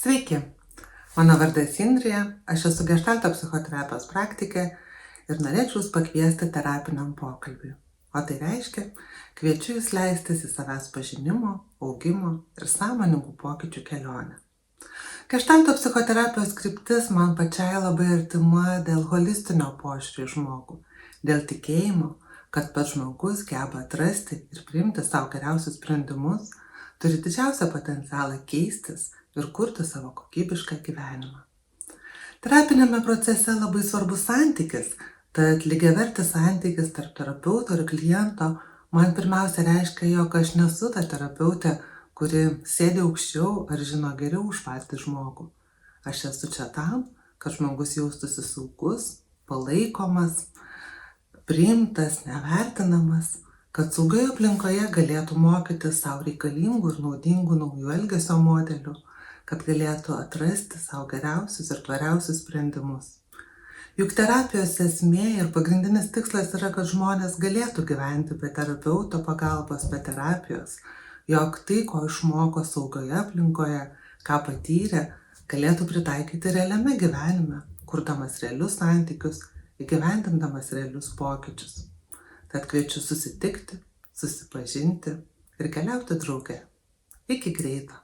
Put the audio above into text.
Sveiki, mano vardas Indrija, aš esu geštalto psichoterapijos praktikė ir norėčiau Jūs pakviesti terapiniam pokalbiui. O tai reiškia, kviečiu Jūs leistis į savęs pažinimo, augimo ir sąmoningų pokyčių kelionę. Geštalto psichoterapijos kryptis man pačiai labai artima dėl holistinio požiūrio į žmogų, dėl tikėjimo, kad pats žmogus geba atrasti ir priimti savo geriausius sprendimus, turi didžiausią potencialą keistis ir kurti savo kokybišką gyvenimą. Terapinėme procese labai svarbus santykis, tad lygiavertis santykis tarp terapeuto ir kliento man pirmiausia reiškia, jog aš nesu ta terapeutė, kuri sėdi aukščiau ar žino geriau už patį žmogų. Aš esu čia tam, kad žmogus jaustųsi saugus, palaikomas, priimtas, nevertinamas, kad saugioje aplinkoje galėtų mokytis savo reikalingų ir naudingų naujų elgesio modelių, kad galėtų atrasti savo geriausius ir tvariausius sprendimus. Juk terapijos esmė ir pagrindinis tikslas yra, kad žmonės galėtų gyventi be terapeuto pagalbos, be terapijos, jog tai, ko išmoko saugioje aplinkoje, ką patyrė, galėtų pritaikyti realiame gyvenime, kurdamas realius santykius, įgyvendindamas realius pokyčius. Tad kviečiu susitikti, susipažinti ir keliauti drauge. Iki greito.